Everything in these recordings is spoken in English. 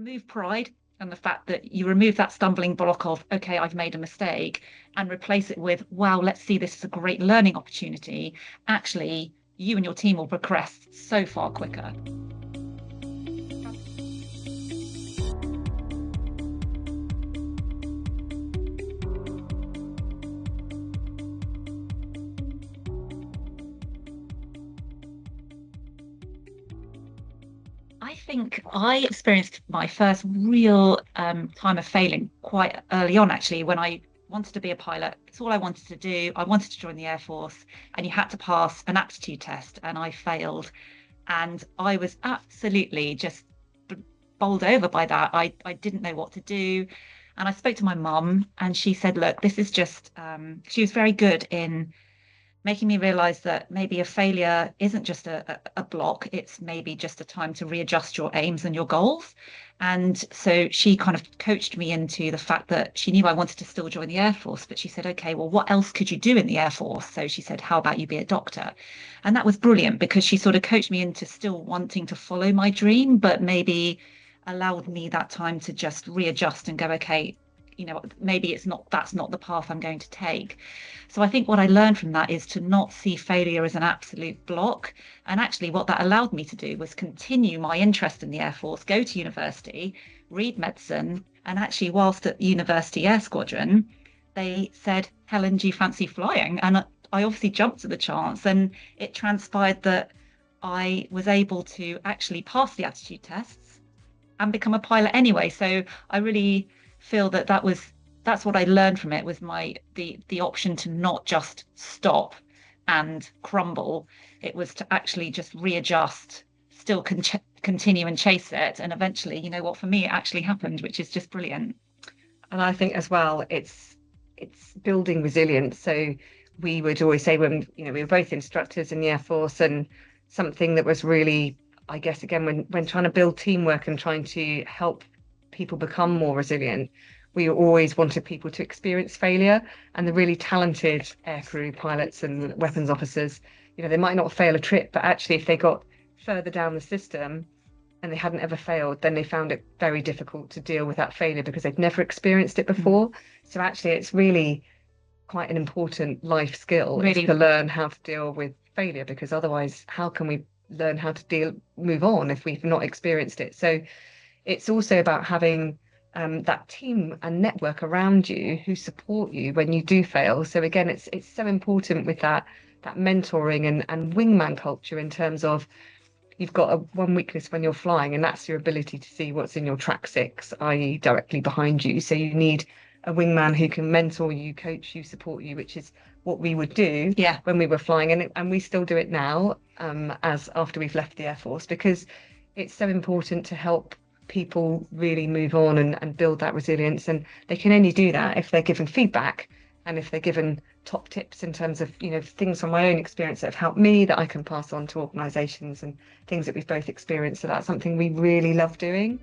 remove pride and the fact that you remove that stumbling block of, okay, I've made a mistake, and replace it with, wow, let's see this as a great learning opportunity, actually, you and your team will progress so far quicker. I think I experienced my first real time of failing quite early on, actually, when I wanted to be a pilot. It's all I wanted to do. I wanted to join the Air Force, and you had to pass an aptitude test, and I failed. And I was absolutely just bowled over by that. I didn't know what to do. And I spoke to my mum, and she said, look, this is just, she was very good in making me realize that maybe a failure isn't just a block, it's maybe just a time to readjust your aims and your goals. And so she kind of coached me into the fact that she knew I wanted to still join the Air Force, but she said, okay, well, what else could you do in the Air Force? So she said, how about you be a doctor? And that was brilliant because she sort of coached me into still wanting to follow my dream, but maybe allowed me that time to just readjust and go, okay, maybe that's not the path I'm going to take. So I think what I learned from that is to not see failure as an absolute block. And actually, what that allowed me to do was continue my interest in the Air Force, go to university, read medicine. And actually, whilst at University Air Squadron, they said, Helen, do you fancy flying? And I obviously jumped at the chance. And it transpired that I was able to actually pass the aptitude tests and become a pilot anyway. So I really feel that that's what I learned from it, was the option to not just stop and crumble. It was to actually just readjust, still continue and chase it. And eventually, you know what, for me, it actually happened, which is just brilliant. And I think as well, it's building resilience. So we would always say when, we were both instructors in the Air Force, and something that was really, I guess, again, when trying to build teamwork and trying to help people become more resilient, we always wanted people to experience failure. And the really talented aircrew pilots and weapons officers, they might not fail a trip, but actually if they got further down the system and they hadn't ever failed, then they found it very difficult to deal with that failure because they'd never experienced it before. So actually it's really quite an important life skill, really, to learn how to deal with failure, because otherwise how can we learn how to move on if we've not experienced it? So it's also about having that team and network around you who support you when you do fail. So again, it's so important with that mentoring and wingman culture, in terms of you've got one weakness when you're flying, and that's your ability to see what's in your track six, i.e. directly behind you. So you need a wingman who can mentor you, coach you, support you, which is what we would do when we were flying, and we still do it now, as after we've left the Air Force, because it's so important to help people really move on and build that resilience. And they can only do that if they're given feedback, and if they're given top tips in terms of things from my own experience that have helped me that I can pass on to organizations, and things that we've both experienced. So that's something we really love doing.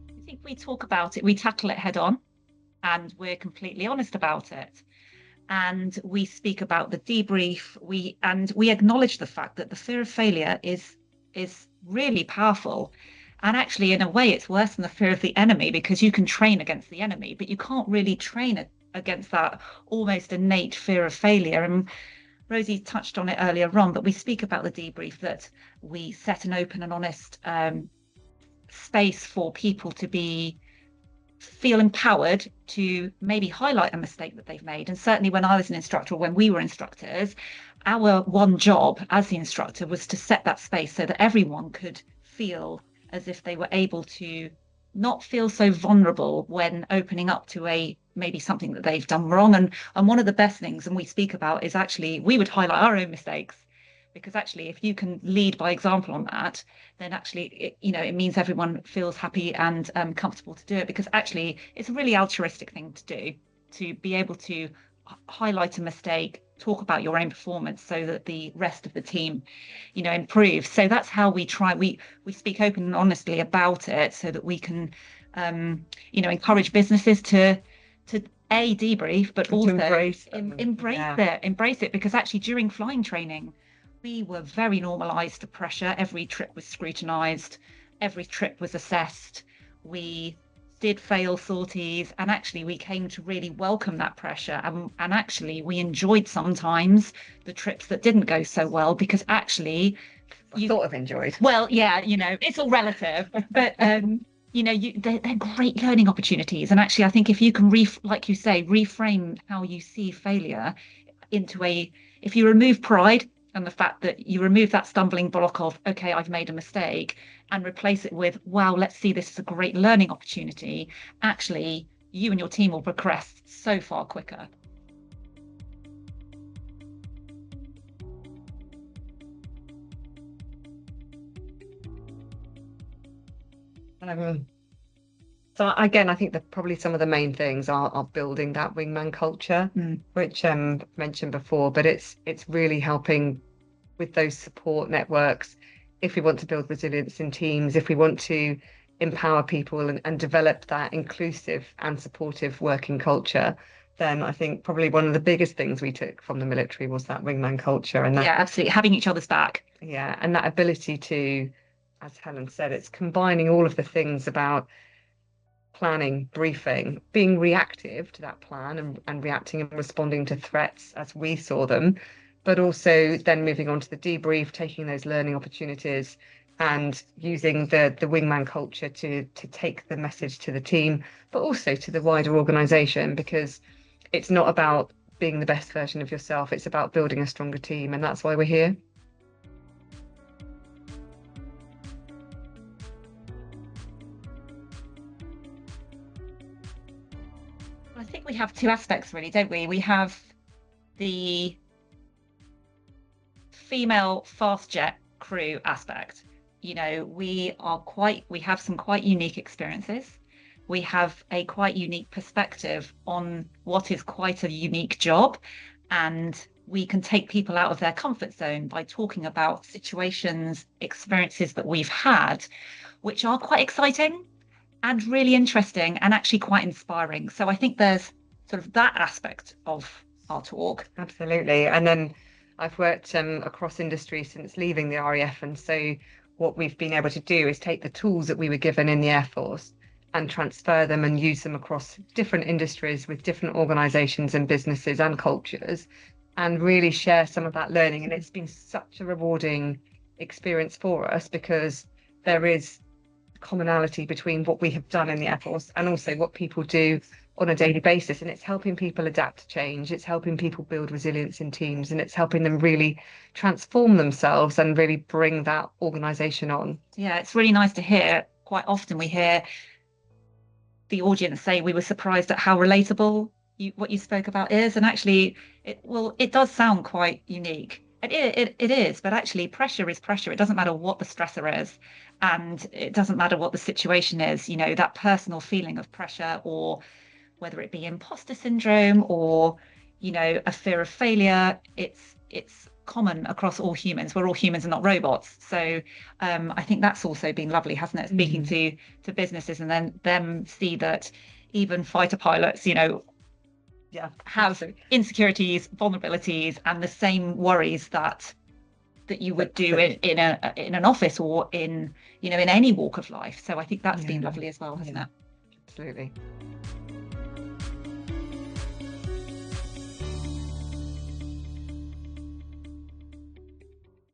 I think we talk about it, we tackle it head on, and we're completely honest about it. And we speak about the debrief. We acknowledge the fact that the fear of failure is really powerful. And actually, in a way, it's worse than the fear of the enemy, because you can train against the enemy, but you can't really train against that almost innate fear of failure. And Rosie touched on it earlier on, but we speak about the debrief, that we set an open and honest space for people to feel empowered to maybe highlight a mistake that they've made. And certainly when I was an instructor, or when we were instructors, our one job as the instructor was to set that space so that everyone could feel as if they were able to not feel so vulnerable when opening up to maybe something that they've done wrong. And one of the best things, and we speak about, is actually we would highlight our own mistakes, because actually if you can lead by example on that, then actually it means everyone feels happy and comfortable to do it, because actually it's a really altruistic thing to do, to be able to highlight a mistake, talk about your own performance, so that the rest of the team improves. So that's how we speak open and honestly about it, so that we can encourage businesses to debrief, but To also embrace embrace it, because actually during flying training, we were very normalized to pressure. Every trip was scrutinized, every trip was assessed. We did fail sorties, and actually we came to really welcome that pressure. And actually we enjoyed sometimes the trips that didn't go so well, because actually sort of enjoyed. Well, yeah, it's all relative, but they're great learning opportunities. And actually, I think if you can like you say, reframe how you see failure into if you remove pride and the fact that you remove that stumbling block of, okay, I've made a mistake, and replace it with, wow, let's see this as a great learning opportunity. Actually, you and your team will progress so far quicker. So again, I think that probably some of the main things are building that wingman culture, which mentioned before, but it's really helping with those support networks. If we want to build resilience in teams, if we want to empower people and develop that inclusive and supportive working culture, then I think probably one of the biggest things we took from the military was that wingman culture. And that, yeah, absolutely, having each other's back. Yeah, and that ability to, as Helen said, it's combining all of the things about planning, briefing, being reactive to that plan and reacting and responding to threats as we saw them, but also then moving on to the debrief, taking those learning opportunities and using the wingman culture to take the message to the team, but also to the wider organization, because it's not about being the best version of yourself, it's about building a stronger team, and that's why we're here. I think we have two aspects, really, don't we? We have the female fast jet crew aspect. We have some quite unique experiences. We have a quite unique perspective on what is quite a unique job, and we can take people out of their comfort zone by talking about situations, experiences that we've had, which are quite exciting and really interesting and actually quite inspiring. So I think there's sort of that aspect of our talk. Absolutely. And then I've worked across industry since leaving the RAF. And so what we've been able to do is take the tools that we were given in the Air Force and transfer them and use them across different industries with different organizations and businesses and cultures, and really share some of that learning. And it's been such a rewarding experience for us, because there is commonality between what we have done in the Air Force and also what people do on a daily basis. And it's helping people adapt to change. It's helping people build resilience in teams, and it's helping them really transform themselves and really bring that organization on. Yeah, it's really nice to hear. Quite often we hear the audience say we were surprised at how relatable what you spoke about is. And actually, it does sound quite unique. It is, but actually pressure is pressure. It doesn't matter what the stressor is, and it doesn't matter what the situation is. That personal feeling of pressure, or whether it be imposter syndrome or, a fear of failure, it's common across all humans. We're all humans and not robots. So I think that's also been lovely, hasn't it? Speaking to businesses and then them see that even fighter pilots, have insecurities, vulnerabilities, and the same worries that you would do in an office or in any walk of life. So I think that's been lovely as well, hasn't it? Absolutely.